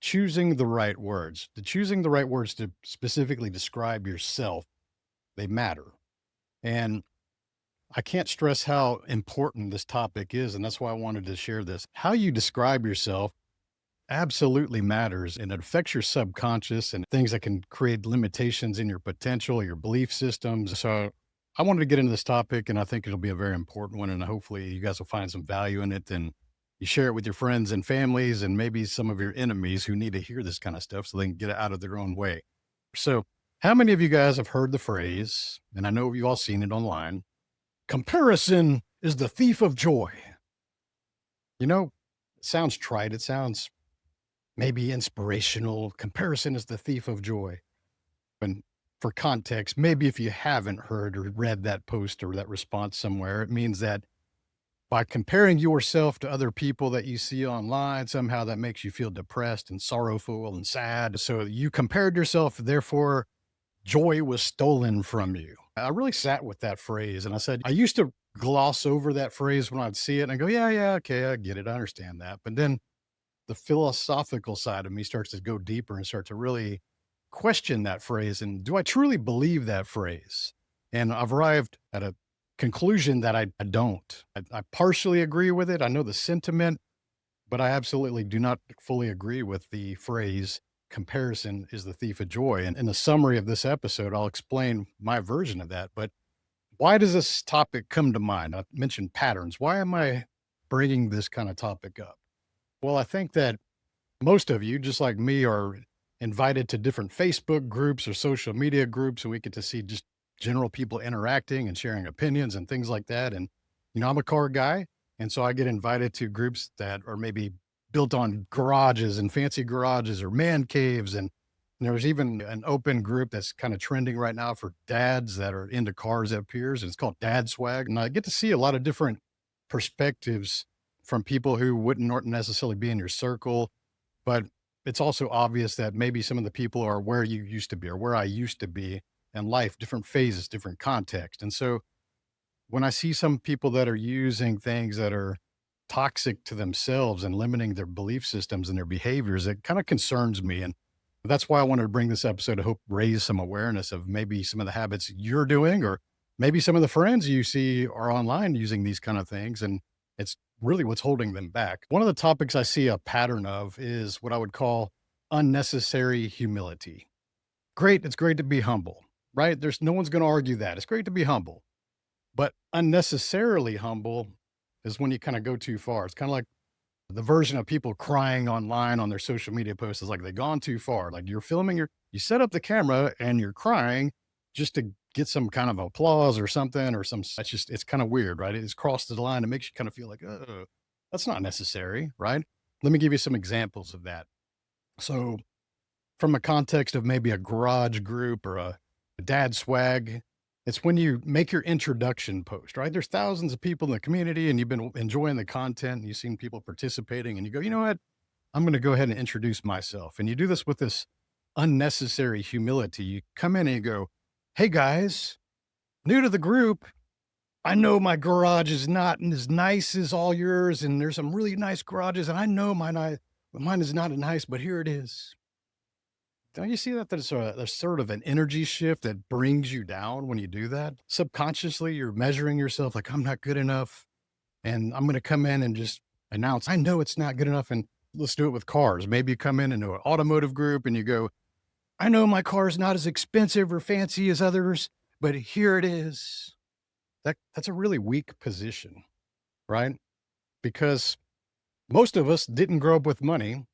choosing the right words. The choosing the right words to specifically describe yourself, they matter. And I can't stress how important this topic is. And that's why I wanted to share this. How you describe yourself absolutely matters, and it affects your subconscious and things that can create limitations in your potential, your belief systems. So I wanted to get into this topic, and I think it'll be a very important one. And hopefully, you guys will find some value in it. And you share it with your friends and families, and maybe some of your enemies who need to hear this kind of stuff so they can get it out of their own way. So, how many of you guys have heard the phrase, and I know you've all seen it online, comparison is the thief of joy? You know, it sounds trite. It sounds maybe inspirational. Comparison is the thief of joy. And for context, maybe if you haven't heard or read that post or that response somewhere, it means that by comparing yourself to other people that you see online, somehow that makes you feel depressed and sorrowful and sad. So you compared yourself, therefore, joy was stolen from you. I really sat with that phrase and I said, I used to gloss over that phrase when I'd see it and I go, yeah, yeah, okay, I get it. I understand that. But then the philosophical side of me starts to go deeper and start to really question that phrase. And do I truly believe that phrase? And I've arrived at a conclusion that I don't. I partially agree with it. I know the sentiment, but I absolutely do not fully agree with the phrase comparison is the thief of joy. And in the summary of this episode, I'll explain my version of that. But why does this topic come to mind? I mentioned patterns. Why am I bringing this kind of topic up? Well, I think that most of you, just like me, are invited to different Facebook groups or social media groups, and we get to see just general people interacting and sharing opinions and things like that. And, I'm a car guy. And so I get invited to groups that are maybe built on garages and fancy garages or man caves. And there's even an open group that's kind of trending right now for dads that are into cars, it appears. And it's called Dad Swag. And I get to see a lot of different perspectives from people who wouldn't necessarily be in your circle. But it's also obvious that maybe some of the people are where you used to be or where I used to be in life, different phases, different context. And so when I see some people that are using things that are toxic to themselves and limiting their belief systems and their behaviors, it kind of concerns me. And that's why I wanted to bring this episode to hope raise some awareness of maybe some of the habits you're doing, or maybe some of the friends you see are online using these kind of things. And it's really what's holding them back. One of the topics I see a pattern of is what I would call unnecessary humility. Great. It's great to be humble, right? There's no one's going to argue that. It's great to be humble. But unnecessarily humble is when you kind of go too far. It's kind of like the version of people crying online on their social media posts is like they've gone too far. Like you're filming you set up the camera and you're crying just to get some kind of applause or something or it's kind of weird, right? It's crossed the line. It makes you kind of feel like, oh, that's not necessary, right? Let me give you some examples of that. So from a context of maybe a garage group or a dad swag, it's when you make your introduction post, right? There's thousands of people in the community and you've been enjoying the content and you've seen people participating and you go, you know what? I'm going to go ahead and introduce myself. And you do this with this unnecessary humility. You come in and you go, hey guys, new to the group. I know my garage is not as nice as all yours. And there's some really nice garages. And I know mine is not as nice, but here it is. Don't you see that there's sort of an energy shift that brings you down when you do that? Subconsciously, you're measuring yourself like, I'm not good enough. And I'm going to come in and just announce, I know it's not good enough. And let's do it with cars. Maybe you come in into an automotive group and you go, I know my car is not as expensive or fancy as others, but here it is. That's a really weak position, right? Because most of us didn't grow up with money.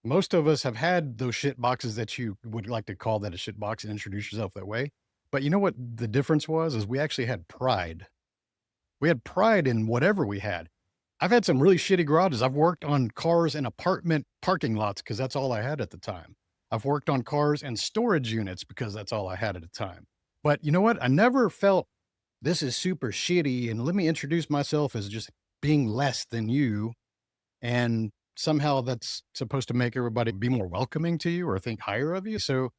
Most of us have had those shit boxes that you would like to call that a shit box and introduce yourself that way. But you know what the difference was? Is we actually had pride. We had pride in whatever we had. I've had some really shitty garages. I've worked on cars in apartment parking lots because that's all I had at the time. I've worked on cars and storage units because that's all I had at the time. But you know what? I never felt this is super shitty and let me introduce myself as just being less than you. And somehow that's supposed to make everybody be more welcoming to you or think higher of you. So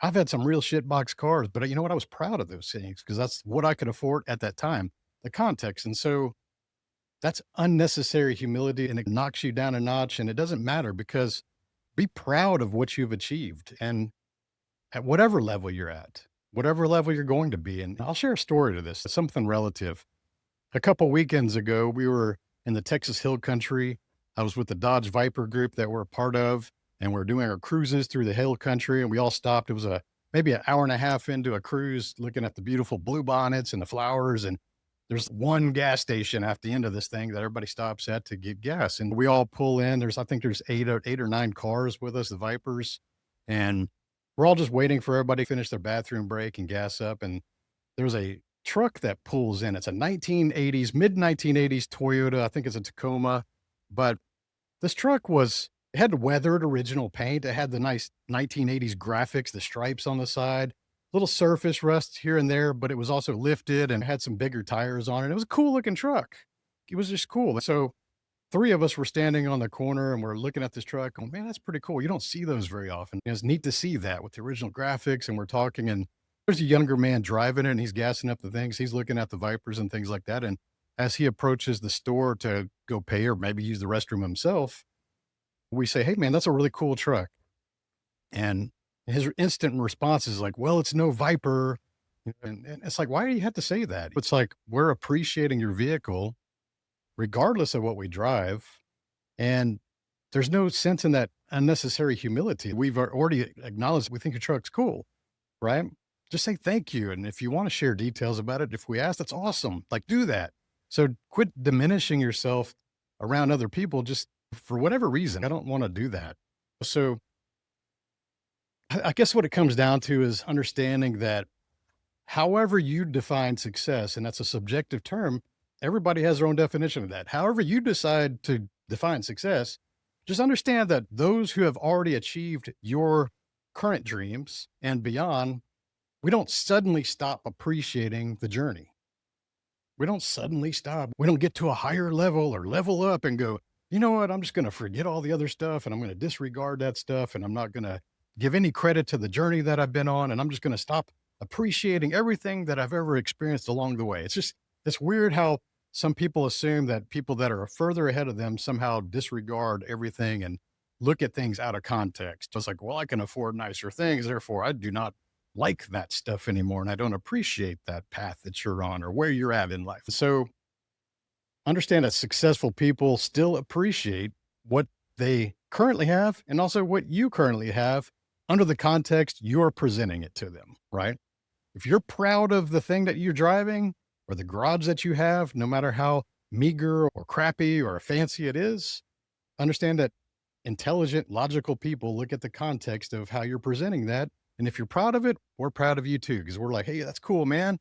I've had some real shitbox cars, but you know what? I was proud of those things because that's what I could afford at that time, the context. And so that's unnecessary humility and it knocks you down a notch. And it doesn't matter because Be proud of what you've achieved and at whatever level you're at, whatever level you're going to be. And I'll share a story to this, something relative. A couple weekends ago, we were in the Texas Hill Country. I was with the Dodge Viper group that we're a part of, and we're doing our cruises through the Hill Country. And we all stopped. It was a maybe an hour and a half into a cruise, looking at the beautiful bluebonnets and the flowers. And there's one gas station at the end of this thing that everybody stops at to get gas. And we all pull in. I think there's eight or nine cars with us, the Vipers, and we're all just waiting for everybody to finish their bathroom break and gas up. And there's a truck that pulls in. It's a 1980s, mid 1980s Toyota. I think it's a Tacoma, but this truck it had weathered original paint. It had the nice 1980s graphics, the stripes on the side, little surface rust here and there, but it was also lifted and had some bigger tires on it. It was a cool looking truck. It was just cool. So three of us were standing on the corner and we're looking at this truck. Oh man, that's pretty cool. You don't see those very often. It's neat to see that with the original graphics. And we're talking, and there's a younger man driving it and he's gassing up the things. He's looking at the Vipers and things like that. And as he approaches the store to go pay or maybe use the restroom himself, we say, "Hey man, that's a really cool truck." And his instant response is like, "Well, it's no Viper." And it's like, why do you have to say that? It's like, we're appreciating your vehicle regardless of what we drive. And there's no sense in that unnecessary humility. We've already acknowledged we think your truck's cool, right? Just say thank you. And if you want to share details about it, if we ask, that's awesome. Like, do that. So quit diminishing yourself around other people just for whatever reason. I don't want to do that. So I guess what it comes down to is understanding that however you define success, and that's a subjective term, everybody has their own definition of that. However you decide to define success, just understand that those who have already achieved your current dreams and beyond, we don't suddenly stop appreciating the journey. We don't suddenly stop. We don't get to a higher level or level up and go, you know what? I'm just going to forget all the other stuff and I'm going to disregard that stuff. And I'm not going to give any credit to the journey that I've been on. And I'm just going to stop appreciating everything that I've ever experienced along the way. It's weird how some people assume that people that are further ahead of them somehow disregard everything and look at things out of context. It's like, well, I can afford nicer things. Therefore, I do not like that stuff anymore. And I don't appreciate that path that you're on or where you're at in life. So understand that successful people still appreciate what they currently have and also what you currently have under the context you're presenting it to them, right? If you're proud of the thing that you're driving or the garage that you have, no matter how meager or crappy or fancy it is, understand that intelligent, logical people look at the context of how you're presenting that. And if you're proud of it, we're proud of you too, because we're like, hey, that's cool, man.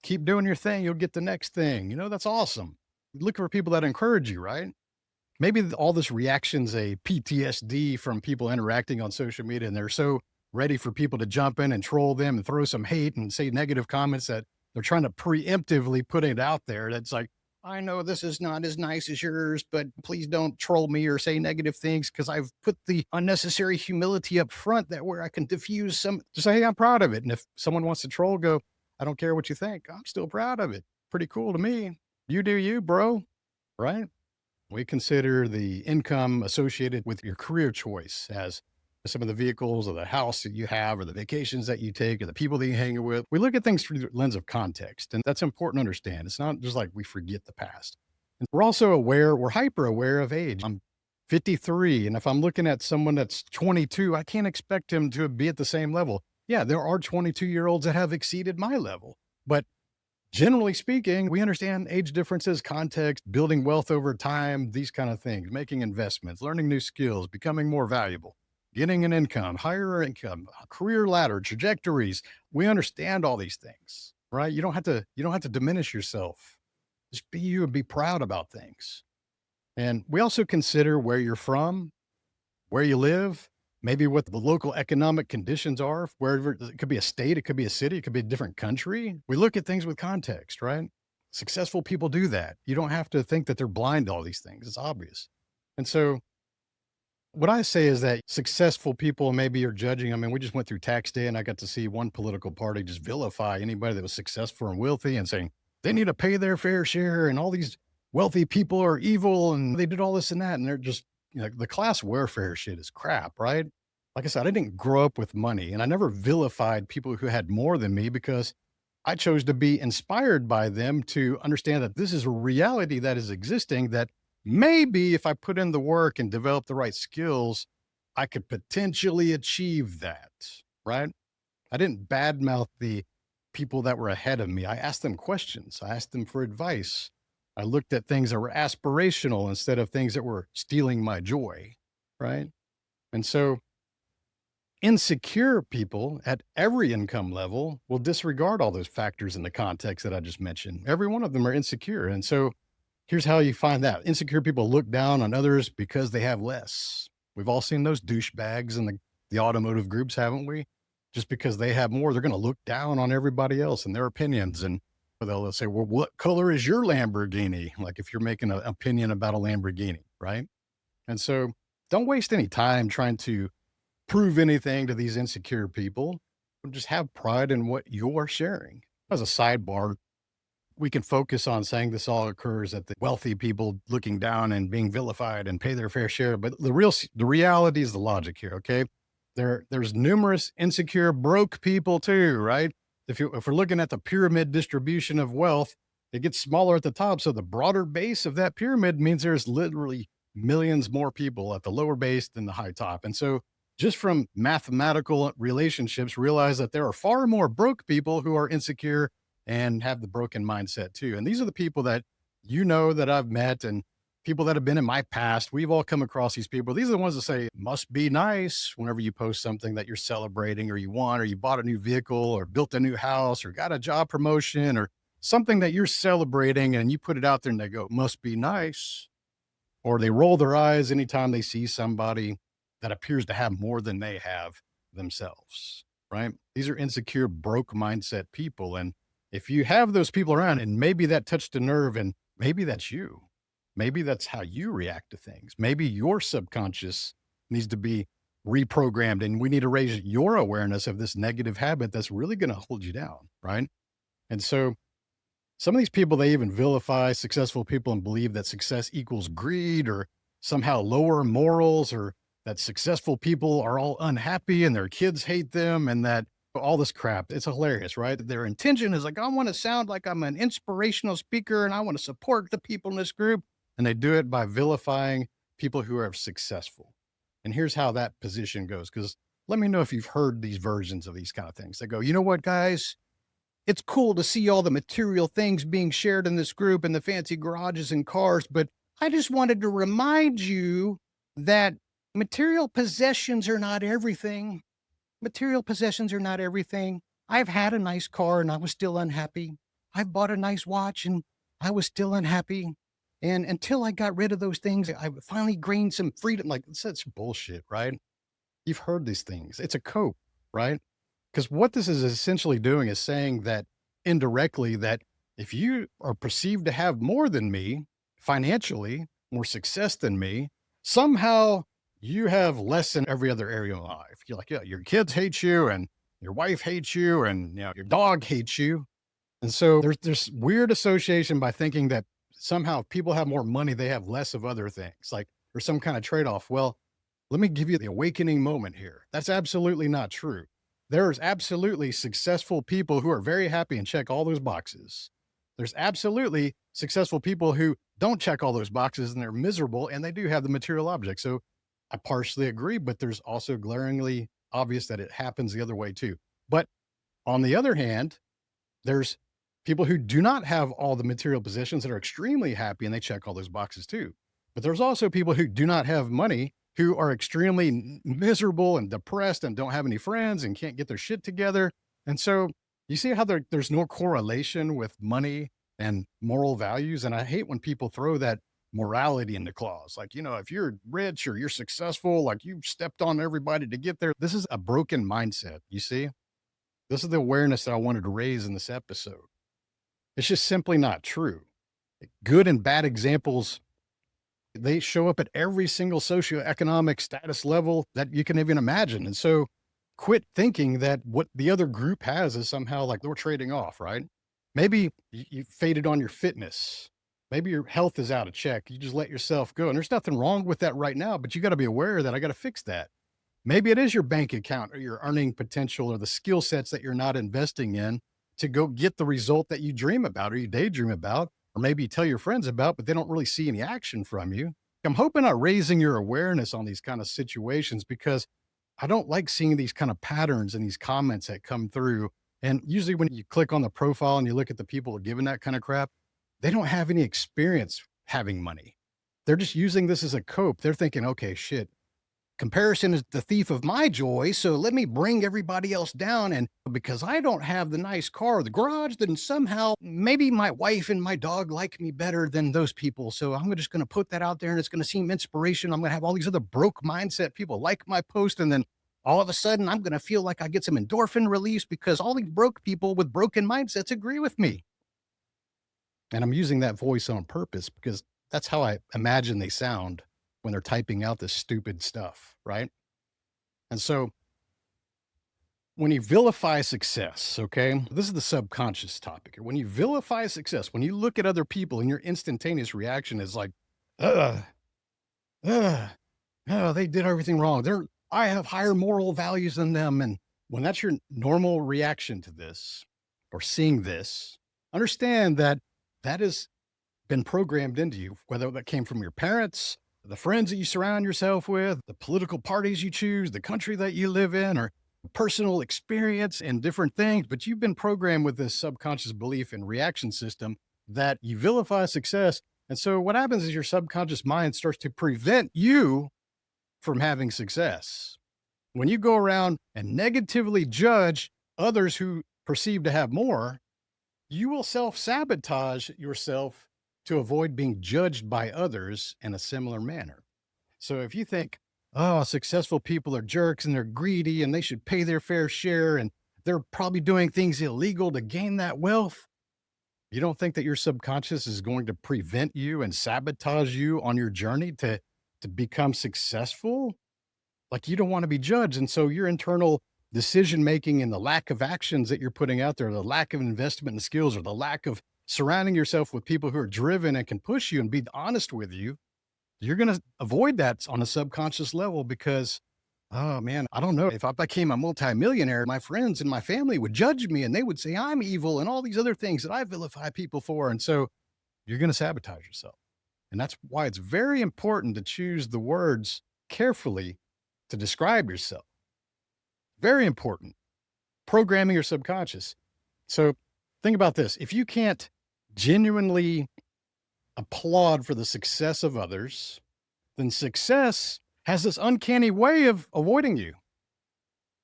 Keep doing your thing. You'll get the next thing. You know, that's awesome. Look for people that encourage you, right? Maybe all this reaction's a PTSD from people interacting on social media, and they're so ready for people to jump in and troll them and throw some hate and say negative comments that they're trying to preemptively put it out there. That's like, I know this is not as nice as yours, but please don't troll me or say negative things because I've put the unnecessary humility up front that where I can diffuse some, just say, hey, I'm proud of it. And if someone wants to troll, go, I don't care what you think. I'm still proud of it. Pretty cool to me. You do you, bro. Right? We consider the income associated with your career choice as some of the vehicles or the house that you have or the vacations that you take or the people that you hang with. We look at things through the lens of context, and that's important to understand. It's not just like we forget the past. And we're hyper aware of age. I'm 53, and if I'm looking at someone that's 22, I can't expect him to be at the same level. Yeah, there are 22-year-olds that have exceeded my level, but generally speaking, we understand age differences, context, building wealth over time, these kind of things, making investments, learning new skills, becoming more valuable, getting an income, higher income, career ladder, trajectories. We understand all these things, right? You don't have to diminish yourself. Just be you and be proud about things. And we also consider where you're from, where you live, maybe what the local economic conditions are, wherever it could be a state, it could be a city, it could be a different country. We look at things with context, right? Successful people do that. You don't have to think that they're blind to all these things. It's obvious. And so what I say is that successful people maybe are judging. I mean, we just went through tax day and I got to see one political party just vilify anybody that was successful and wealthy and saying they need to pay their fair share and all these wealthy people are evil and they did all this and that. And they're just the class warfare shit is crap, right? Like I said, I didn't grow up with money and I never vilified people who had more than me because I chose to be inspired by them to understand that this is a reality that is existing, that maybe if I put in the work and develop the right skills, I could potentially achieve that, right? I didn't badmouth the people that were ahead of me. I asked them questions. I asked them for advice. I looked at things that were aspirational instead of things that were stealing my joy, right? And so insecure people at every income level will disregard all those factors in the context that I just mentioned. Every one of them are insecure. And so here's how you find that insecure people look down on others because they have less. We've all seen those douchebags in the automotive groups, haven't we? Just because they have more, they're going to look down on everybody else and their opinions. And they'll say, well, what color is your Lamborghini? Like if you're making an opinion about a Lamborghini, right? And so don't waste any time trying to prove anything to these insecure people. Just have pride in what you're sharing. As a sidebar, we can focus on saying this all occurs at the wealthy people looking down and being vilified and pay their fair share. But the reality is the logic here. Okay. There's numerous insecure, broke people too, right? If we're looking at the pyramid distribution of wealth, it gets smaller at the top. So the broader base of that pyramid means there's literally millions more people at the lower base than the high top. And so just from mathematical relationships, realize that there are far more broke people who are insecure and have the broken mindset too. And these are the people that that I've met and people that have been in my past. We've all come across these people. These are the ones that say, must be nice whenever you post something that you're celebrating or you want, or you bought a new vehicle or built a new house or got a job promotion or something that you're celebrating and you put it out there and they go, must be nice. Or they roll their eyes anytime they see somebody that appears to have more than they have themselves, right? These are insecure, broke mindset people. And if you have those people around and maybe that touched a nerve and maybe that's you, maybe that's how you react to things. Maybe your subconscious needs to be reprogrammed and we need to raise your awareness of this negative habit that's really going to hold you down, right? And so some of these people, they even vilify successful people and believe that success equals greed or somehow lower morals or that successful people are all unhappy and their kids hate them and that all this crap. It's hilarious, right? Their intention is like, I want to sound like I'm an inspirational speaker and I want to support the people in this group. And they do it by vilifying people who are successful. And here's how that position goes. Because let me know if you've heard these versions of these kind of things. They go, you know what, guys? It's cool to see all the material things being shared in this group and the fancy garages and cars, but I just wanted to remind you that material possessions are not everything. Material possessions are not everything. I've had a nice car and I was still unhappy. I've bought a nice watch and I was still unhappy. And until I got rid of those things, I finally gained some freedom. Like, it's such bullshit, right? You've heard these things. It's a cope, right? Because what this is essentially doing is saying that indirectly that if you are perceived to have more than me financially, more success than me, somehow you have less in every other area of life. You're like, yeah, your kids hate you and your wife hates you and your dog hates you. And so there's this weird association by thinking that somehow if people have more money, they have less of other things, like there's some kind of trade-off. Well, let me give you the awakening moment here. That's absolutely not true. There's absolutely successful people who are very happy and check all those boxes. There's absolutely successful people who don't check all those boxes and they're miserable and they do have the material object. So I partially agree, but there's also glaringly obvious that it happens the other way too. But on the other hand, there's people who do not have all the material possessions that are extremely happy and they check all those boxes too. But there's also people who do not have money who are extremely miserable and depressed and don't have any friends and can't get their shit together. And so you see how there's no correlation with money and moral values. And I hate when people throw that morality into clause. Like, if you're rich or you're successful, like you've stepped on everybody to get there. This is a broken mindset. You see, this is the awareness that I wanted to raise in this episode. It's just simply not true. Good and bad examples, they show up at every single socioeconomic status level that you can even imagine. And so quit thinking that what the other group has is somehow like we're trading off, right? Maybe you faded on your fitness. Maybe your health is out of check. You just let yourself go. And there's nothing wrong with that right now, but you got to be aware that I got to fix that. Maybe it is your bank account or your earning potential or the skill sets that you're not investing in to go get the result that you dream about or you daydream about, or maybe you tell your friends about, but they don't really see any action from you. I'm hoping I'm raising your awareness on these kind of situations because I don't like seeing these kind of patterns and these comments that come through. And usually, when you click on the profile and you look at the people giving that kind of crap, they don't have any experience having money. They're just using this as a cope. They're thinking, okay, shit, comparison is the thief of my joy. So let me bring everybody else down. And because I don't have the nice car or the garage, then somehow maybe my wife and my dog like me better than those people. So I'm just going to put that out there and it's going to seem inspiration. I'm going to have all these other broke mindset people like my post. And then all of a sudden, I'm going to feel like I get some endorphin release because all these broke people with broken mindsets agree with me. And I'm using that voice on purpose because that's how I imagine they sound when they're typing out this stupid stuff, right? And so when you vilify success, okay, this is the subconscious topic. When you vilify success, when you look at other people and your instantaneous reaction is like, ugh, ugh, oh, they did everything wrong. I have higher moral values than them. And when that's your normal reaction to this or seeing this, understand that that has been programmed into you, whether that came from your parents, the friends that you surround yourself with, the political parties you choose, the country that you live in, or personal experience and different things. But you've been programmed with this subconscious belief and reaction system that you vilify success. And so what happens is your subconscious mind starts to prevent you from having success. When you go around and negatively judge others who perceive to have more, you will self sabotage yourself to avoid being judged by others in a similar manner. So if you think, oh, successful people are jerks and they're greedy and they should pay their fair share and they're probably doing things illegal to gain that wealth, you don't think that your subconscious is going to prevent you and sabotage you on your journey to become successful? Like you don't want to be judged. And so your internal decision making and the lack of actions that you're putting out there, the lack of investment in skills or the lack of surrounding yourself with people who are driven and can push you and be honest with you, you're going to avoid that on a subconscious level because, oh man, I don't know. If I became a multimillionaire, my friends and my family would judge me and they would say I'm evil and all these other things that I vilify people for. And so you're going to sabotage yourself. And that's why it's very important to choose the words carefully to describe yourself. Very important. Programming your subconscious. So think about this. If you can't genuinely applaud for the success of others, then success has this uncanny way of avoiding you.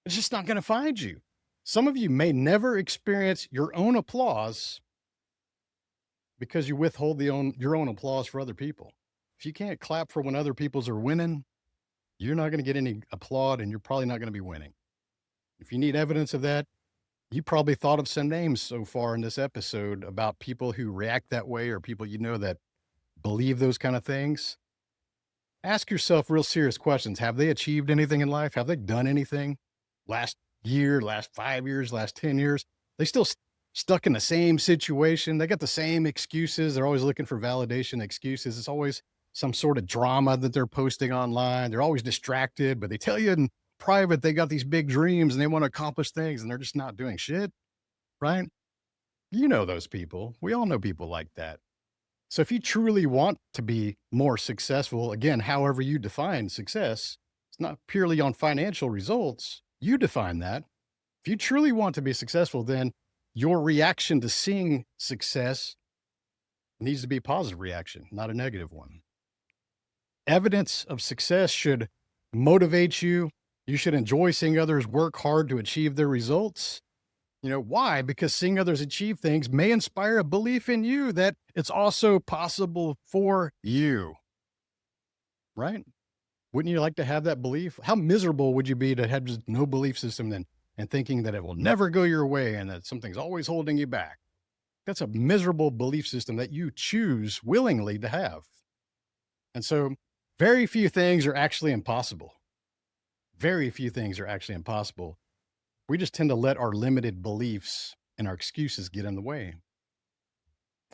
It's just not going to find you. Some of you may never experience your own applause because you withhold your own applause for other people. If you can't clap for when other people's are winning, you're not going to get any applaud and you're probably not going to be winning. If you need evidence of that, you probably thought of some names so far in this episode about people who react that way or people you know that believe those kind of things. Ask yourself real serious questions. Have they achieved anything in life? Have they done anything last year, last 5 years, last 10 years? They still stuck in the same situation. They got the same excuses. They're always looking for validation excuses. It's always some sort of drama that they're posting online. They're always distracted, but they tell you in private they got these big dreams and they want to accomplish things and they're just not doing shit, right? You know those people. We all know people like that. So if you truly want to be more successful, again, however you define success, it's not purely on financial results. You define that. If you truly want to be successful, then your reaction to seeing success needs to be a positive reaction, not a negative one. Evidence of success should motivate you. You should enjoy seeing others work hard to achieve their results. You know, why? Because seeing others achieve things may inspire a belief in you that it's also possible for you, right? Wouldn't you like to have that belief? How miserable would you be to have just no belief system then and thinking that it will never go your way and that something's always holding you back? That's a miserable belief system that you choose willingly to have. And so very few things are actually impossible. Very few things are actually impossible. We just tend to let our limited beliefs and our excuses get in the way.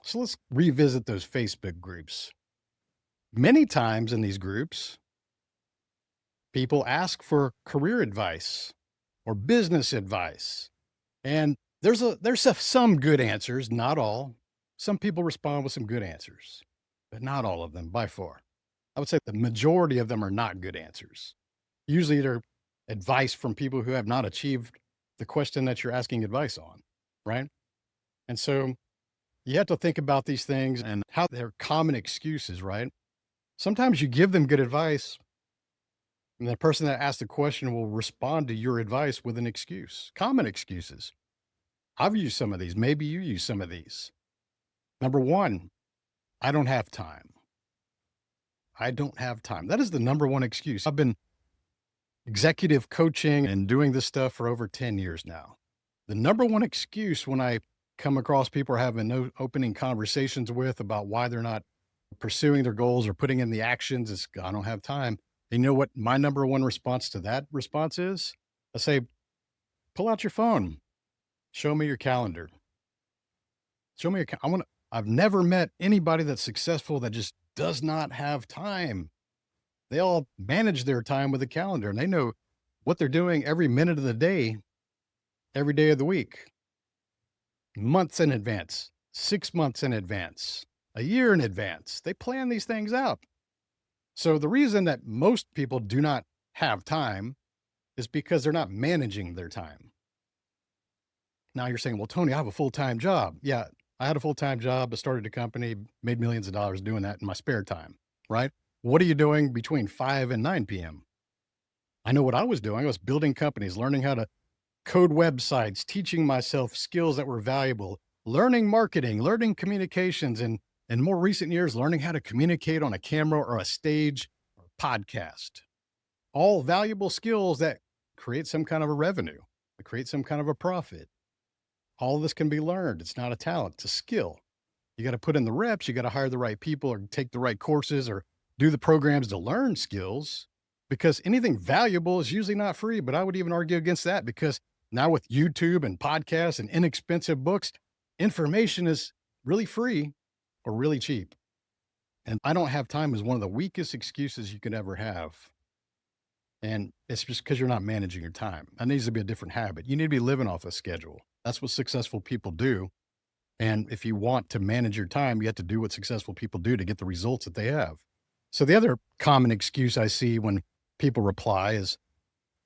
So let's revisit those Facebook groups. Many times in these groups, people ask for career advice or business advice. And some good answers, not all. Some people respond with some good answers, but not all of them by far. I would say the majority of them are not good answers. Usually they're advice from people who have not achieved the question that you're asking advice on, right? And so you have to think about these things and how they're common excuses, right? Sometimes you give them good advice, and the person that asked the question will respond to your advice with an excuse, common excuses. I've used some of these. Maybe you use some of these. Number one, I don't have time. I don't have time. That is the number one excuse. I've been executive coaching and doing this stuff for over 10 years now. The number one excuse when I come across people are having no opening conversations with about why they're not pursuing their goals or putting in the actions is I don't have time. And you know what my number one response to that response is? I say, pull out your phone, show me your calendar. Show me I've never met anybody that's successful that just does not have time. They all manage their time with a calendar and they know what they're doing every minute of the day, every day of the week, months in advance, 6 months in advance, a year in advance. They plan these things out. So the reason that most people do not have time is because they're not managing their time. Now you're saying, well, Tony, I have a full-time job. Yeah, I had a full-time job. I started a company, made millions of dollars doing that in my spare time, right? What are you doing between 5 and 9 p.m.? I know what I was doing. I was building companies, learning how to code websites, teaching myself skills that were valuable, learning marketing, learning communications, and in more recent years, learning how to communicate on a camera or a stage or podcast. All valuable skills that create some kind of a revenue, that create some kind of a profit. All of this can be learned. It's not a talent, it's a skill. You got to put in the reps, you got to hire the right people or take the right courses or do the programs to learn skills because anything valuable is usually not free. But I would even argue against that because now with YouTube and podcasts and inexpensive books, information is really free or really cheap. And I don't have time is one of the weakest excuses you could ever have. And it's just because you're not managing your time. That needs to be a different habit. You need to be living off a schedule. That's what successful people do. And if you want to manage your time, you have to do what successful people do to get the results that they have. So the other common excuse I see when people reply is,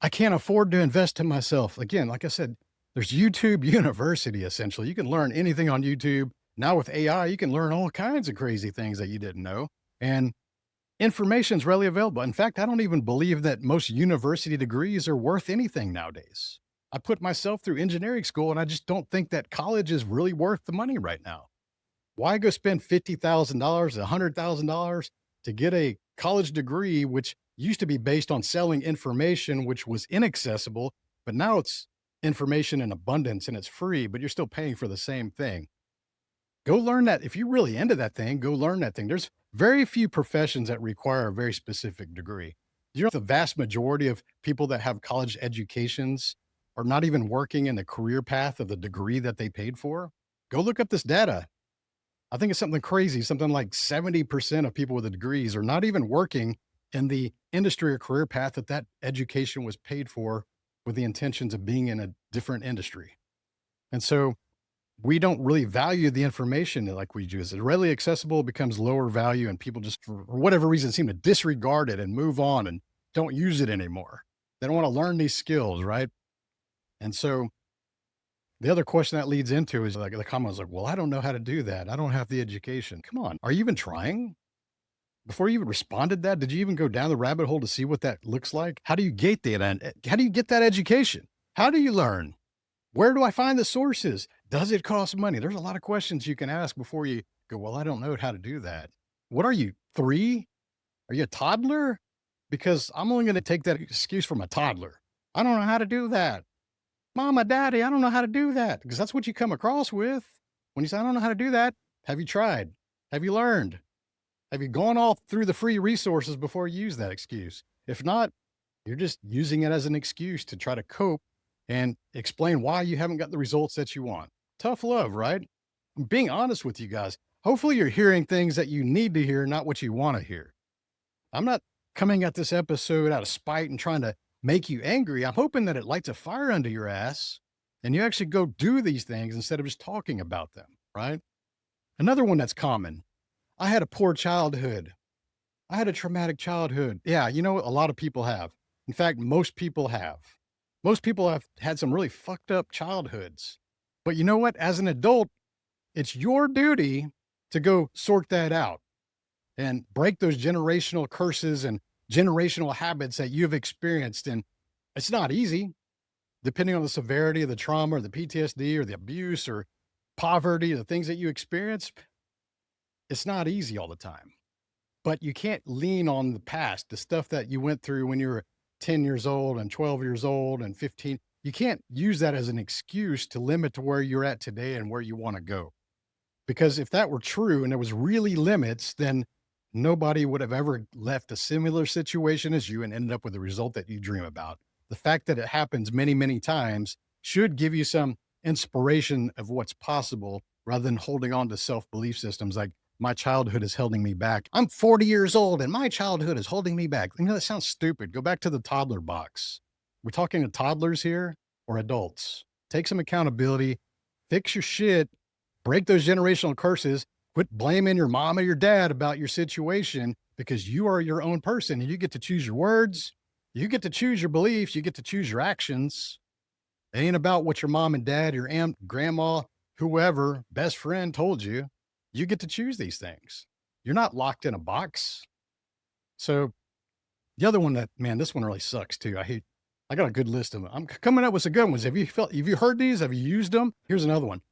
I can't afford to invest in myself. Again, like I said, there's YouTube University, essentially. You can learn anything on YouTube. Now with AI, you can learn all kinds of crazy things that you didn't know. And information is readily available. In fact, I don't even believe that most university degrees are worth anything nowadays. I put myself through engineering school and I just don't think that college is really worth the money right now. Why go spend $50,000, $100,000 to get a college degree, which used to be based on selling information, which was inaccessible, but now it's information in abundance and it's free, but you're still paying for the same thing. Go learn that. If you're really into that thing, go learn that thing. There's very few professions that require a very specific degree. You know, the vast majority of people that have college educations are not even working in the career path of the degree that they paid for. Go look up this data. I think it's something crazy. Something like 70% of people with the degrees are not even working in the industry or career path that that education was paid for with the intentions of being in a different industry. And so we don't really value the information like we do. It's readily accessible, it becomes lower value, and people just, for whatever reason, seem to disregard it and move on and don't use it anymore. They don't want to learn these skills, right? And so the other question that leads into is like the comment is like, well, I don't know how to do that. I don't have the education. Come on. Are you even trying? Before you even responded that, did you even go down the rabbit hole to see what that looks like? How do you get that? And how do you get that education? How do you learn? Where do I find the sources? Does it cost money? There's a lot of questions you can ask before you go, well, I don't know how to do that. What are you, 3? Are you a toddler? Because I'm only going to take that excuse from a toddler. I don't know how to do that. Mama, daddy, I don't know how to do that. Because that's what you come across with. When you say, I don't know how to do that, have you tried? Have you learned? Have you gone all through the free resources before you use that excuse? If not, you're just using it as an excuse to try to cope and explain why you haven't got the results that you want. Tough love, right? I'm being honest with you guys. Hopefully, you're hearing things that you need to hear, not what you want to hear. I'm not coming at this episode out of spite and trying to make you angry. I'm hoping that it lights a fire under your ass and you actually go do these things instead of just talking about them, right? Another one that's common. I had a poor childhood. I had a traumatic childhood. Yeah, you know, a lot of people have. In fact, most people have. Most people have had some really fucked up childhoods. But you know what? As an adult, it's your duty to go sort that out and break those generational curses and generational habits that you've experienced. And it's not easy, depending on the severity of the trauma or the PTSD or the abuse or poverty, the things that you experience. It's not easy all the time, but you can't lean on the past, the stuff that you went through when you were 10 years old and 12 years old and 15. You can't use that as an excuse to limit to where you're at today and where you want to go. Because if that were true and there was really limits, then nobody would have ever left a similar situation as you and ended up with the result that you dream about. The fact that it happens many, many times should give you some inspiration of what's possible rather than holding on to self-belief systems like my childhood is holding me back. I'm 40 years old and my childhood is holding me back. You know, that sounds stupid. Go back to the toddler box. We're talking to toddlers here or adults. Take some accountability, fix your shit, break those generational curses, quit blaming your mom or your dad about your situation because you are your own person and you get to choose your words. You get to choose your beliefs. You get to choose your actions. It ain't about what your mom and dad, your aunt, grandma, whoever, best friend told you. You get to choose these things. You're not locked in a box. So the other one that, man, this one really sucks too. I got a good list of them. I'm coming up with some good ones. Have you heard these? Have you used them? Here's another one.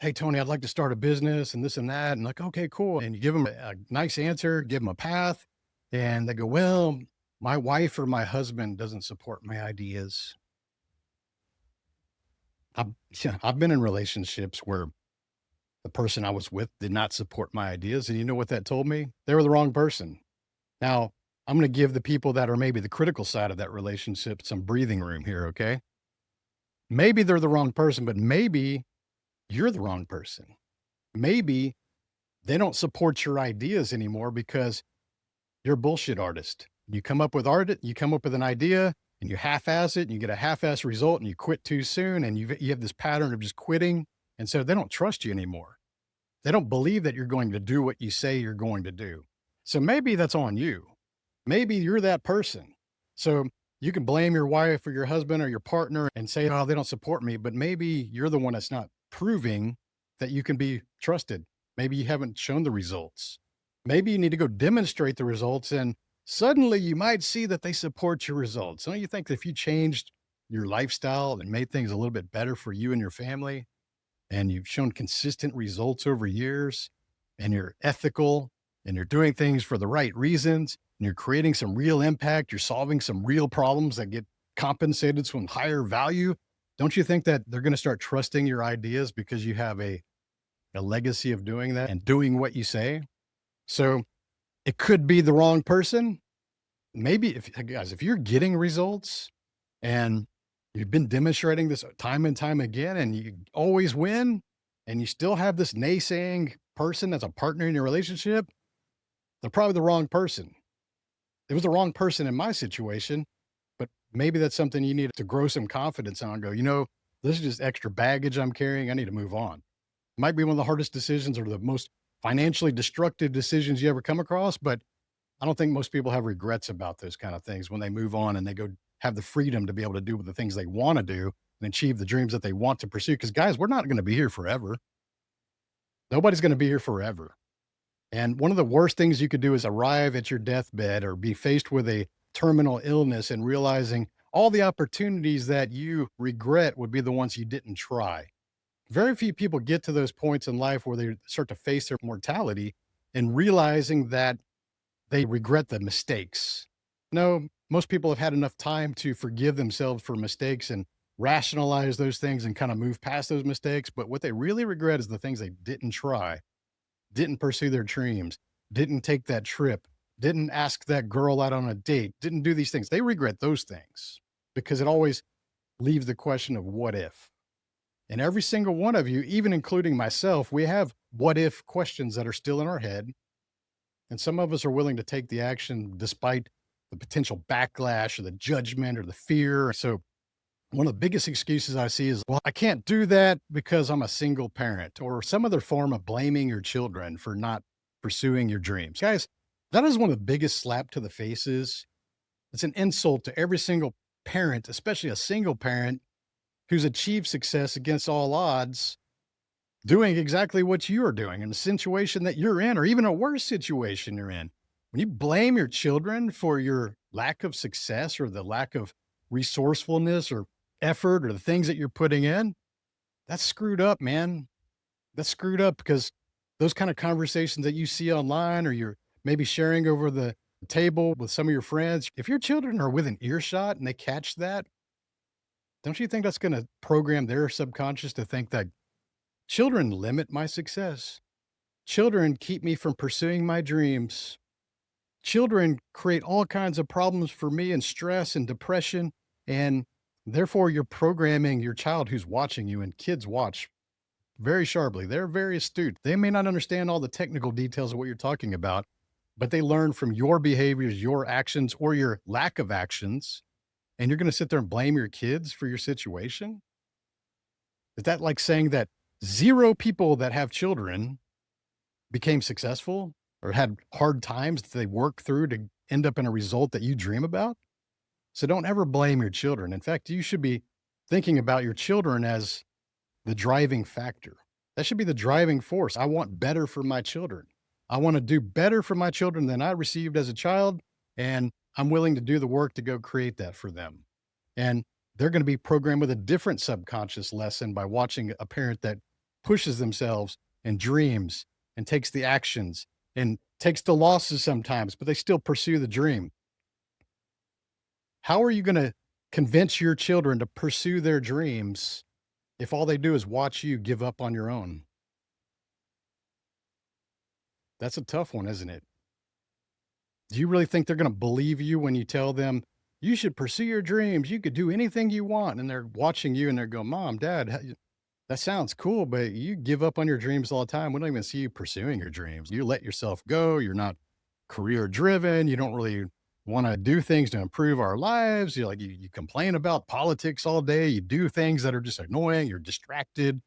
Hey, Tony, I'd like to start a business and this and that. And like, okay, cool. And you give them a nice answer, give them a path. And they go, well, my wife or my husband doesn't support my ideas. I've, yeah, I've been in relationships where the person I was with did not support my ideas. And you know what that told me? They were the wrong person. Now, I'm going to give the people that are maybe the critical side of that relationship some breathing room here. Okay. Maybe they're the wrong person, but maybe you're the wrong person. Maybe they don't support your ideas anymore because you're a bullshit artist. You come up with art, you come up with an idea and you half-ass it and you get a half-ass result and you quit too soon and you have this pattern of just quitting. And so they don't trust you anymore. They don't believe that you're going to do what you say you're going to do. So maybe that's on you. Maybe you're that person. So you can blame your wife or your husband or your partner and say, oh, they don't support me. But maybe you're the one that's not proving that you can be trusted. Maybe you haven't shown the results. Maybe you need to go demonstrate the results and suddenly you might see that they support your results. Don't you think that if you changed your lifestyle and made things a little bit better for you and your family, and you've shown consistent results over years, and you're ethical, and you're doing things for the right reasons, and you're creating some real impact, you're solving some real problems that get compensated some higher value, don't you think that they're going to start trusting your ideas because you have a legacy of doing that and doing what you say? So it could be the wrong person. Maybe if you're getting results and you've been demonstrating this time and time again and you always win and you still have this naysaying person that's a partner in your relationship, they're probably the wrong person. It was the wrong person in my situation, but maybe that's something you need to grow some confidence on. Go, you know, this is just extra baggage I'm carrying. I need to move on. It might be one of the hardest decisions or the most financially destructive decisions you ever come across, but I don't think most people have regrets about those kind of things when they move on and they go have the freedom to be able to do the things they want to do and achieve the dreams that they want to pursue. Because, guys, we're not going to be here forever. Nobody's going to be here forever. And one of the worst things you could do is arrive at your deathbed or be faced with a terminal illness and realizing all the opportunities that you regret would be the ones you didn't try. Very few people get to those points in life where they start to face their mortality and realizing that they regret the mistakes. No, most people have had enough time to forgive themselves for mistakes and rationalize those things and kind of move past those mistakes. But what they really regret is the things they didn't try, didn't pursue their dreams, didn't take that trip, didn't ask that girl out on a date, didn't do these things. They regret those things because it always leaves the question of what if. And every single one of you, even including myself, we have what if questions that are still in our head. And some of us are willing to take the action despite the potential backlash or the judgment or the fear. So, one of the biggest excuses I see is, well, I can't do that because I'm a single parent, or some other form of blaming your children for not pursuing your dreams. Guys, that is one of the biggest slap to the faces. It's an insult to every single parent, especially a single parent who's achieved success against all odds, doing exactly what you are doing in the situation that you're in, or even a worse situation you're in. When you blame your children for your lack of success or the lack of resourcefulness or effort or the things that you're putting in, that's screwed up, man. That's screwed up because those kind of conversations that you see online or you're maybe sharing over the table with some of your friends, if your children are within earshot and they catch that, don't you think that's going to program their subconscious to think that children limit my success? Children keep me from pursuing my dreams. Children create all kinds of problems for me and stress and depression. And therefore, you're programming your child who's watching you, and kids watch very sharply. They're very astute. They may not understand all the technical details of what you're talking about, but they learn from your behaviors, your actions, or your lack of actions. And you're going to sit there and blame your kids for your situation? Is that like saying that zero people that have children became successful or had hard times that they worked through to end up in a result that you dream about? So don't ever blame your children. In fact, you should be thinking about your children as the driving factor. That should be the driving force. I want better for my children. I want to do better for my children than I received as a child. And I'm willing to do the work to go create that for them. And they're going to be programmed with a different subconscious lesson by watching a parent that pushes themselves and dreams and takes the actions and takes the losses sometimes, but they still pursue the dream. How are you going to convince your children to pursue their dreams if all they do is watch you give up on your own? That's a tough one, isn't it? Do you really think they're going to believe you when you tell them you should pursue your dreams? You could do anything you want. And they're watching you and they're going, Mom, Dad, that sounds cool, but you give up on your dreams all the time. We don't even see you pursuing your dreams. You let yourself go. You're not career driven. You don't really want to do things to improve our lives. You complain about politics all day. You do things that are just annoying. You're distracted.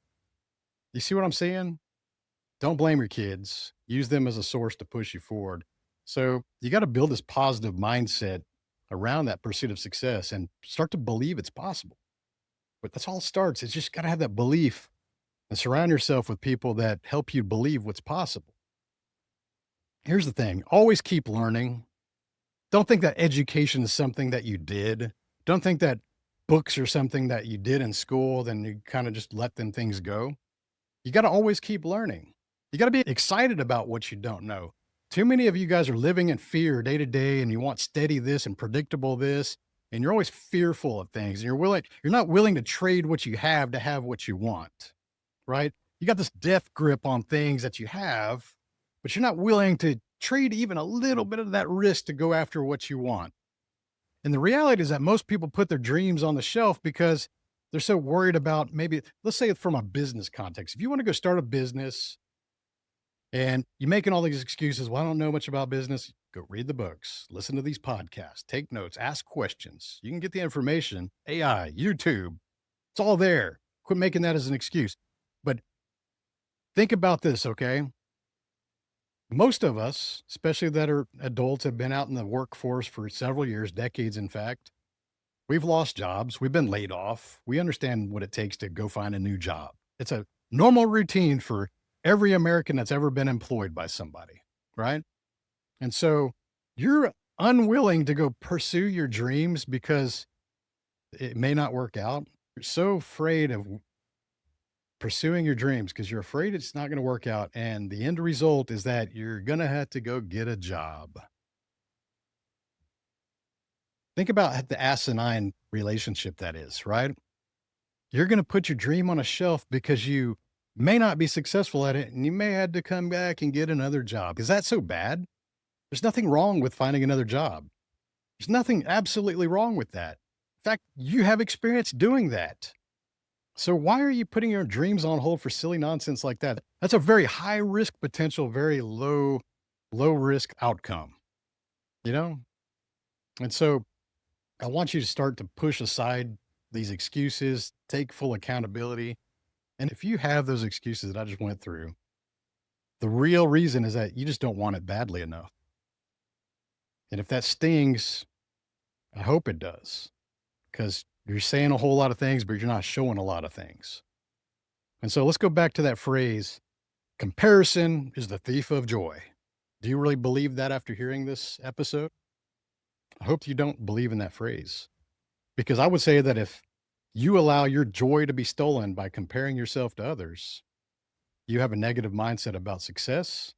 You see what I'm saying? Don't blame your kids. Use them as a source to push you forward. So you got to build this positive mindset around that pursuit of success and start to believe it's possible. But that's all it starts. It's just got to have that belief and surround yourself with people that help you believe what's possible. Here's the thing, always keep learning. Don't think that education is something that you did. Don't think that books are something that you did in school, then you kind of just let them things go. You got to always keep learning. You got to be excited about what you don't know. Too many of you guys are living in fear day to day and you want steady this and predictable this, and you're always fearful of things. And you're not willing to trade what you have to have what you want, right? You got this death grip on things that you have, but you're not willing to trade even a little bit of that risk to go after what you want. And the reality is that most people put their dreams on the shelf because they're so worried about, maybe, let's say from a business context. If you want to go start a business and you're making all these excuses, well, I don't know much about business, go read the books, listen to these podcasts, take notes, ask questions. You can get the information, AI, YouTube, it's all there. Quit making that as an excuse. But think about this, okay? Most of us, especially that are adults, have been out in the workforce for several years, decades, in fact. We've lost jobs. We've been laid off. We understand what it takes to go find a new job. It's a normal routine for every American that's ever been employed by somebody, right? And so you're unwilling to go pursue your dreams because it may not work out. You're so afraid of pursuing your dreams because you're afraid it's not going to work out. And the end result is that you're going to have to go get a job. Think about the asinine relationship that is, right? You're going to put your dream on a shelf because you may not be successful at it and you may have to come back and get another job. Is that so bad? There's nothing wrong with finding another job. There's nothing absolutely wrong with that. In fact, you have experience doing that. So why are you putting your dreams on hold for silly nonsense like that? That's a very high risk potential, very low risk outcome, you know? And so I want you to start to push aside these excuses, take full accountability. And if you have those excuses that I just went through, the real reason is that you just don't want it badly enough. And if that stings, I hope it does, because you're saying a whole lot of things, but you're not showing a lot of things. And so let's go back to that phrase: comparison is the thief of joy. Do you really believe that after hearing this episode? I hope you don't believe in that phrase, because I would say that if you allow your joy to be stolen by comparing yourself to others, you have a negative mindset about success.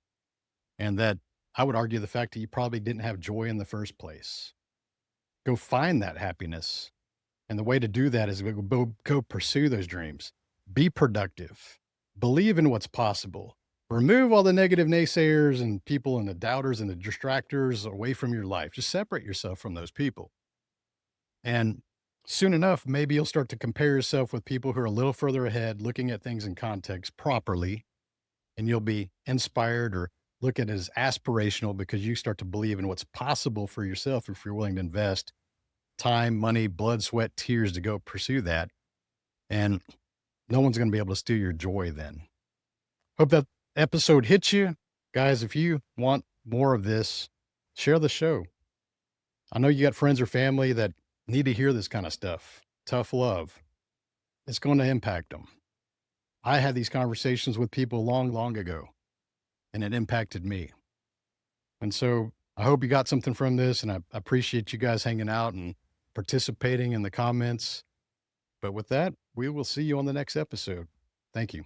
And that, I would argue, the fact that you probably didn't have joy in the first place. Go find that happiness. And the way to do that is go pursue those dreams. Be productive. Believe in what's possible. Remove all the negative naysayers and people and the doubters and the distractors away from your life. Just separate yourself from those people. And soon enough, maybe you'll start to compare yourself with people who are a little further ahead, looking at things in context properly, and you'll be inspired or look at it as aspirational because you start to believe in what's possible for yourself if you're willing to invest time, money, blood, sweat, tears to go pursue that. And no one's going to be able to steal your joy then. Hope that episode hits you. Guys, if you want more of this, share the show. I know you got friends or family that need to hear this kind of stuff. Tough love. It's going to impact them. I had these conversations with people long, long ago, and it impacted me. And so I hope you got something from this, and I appreciate you guys hanging out and participating in the comments. But with that, we will see you on the next episode. Thank you.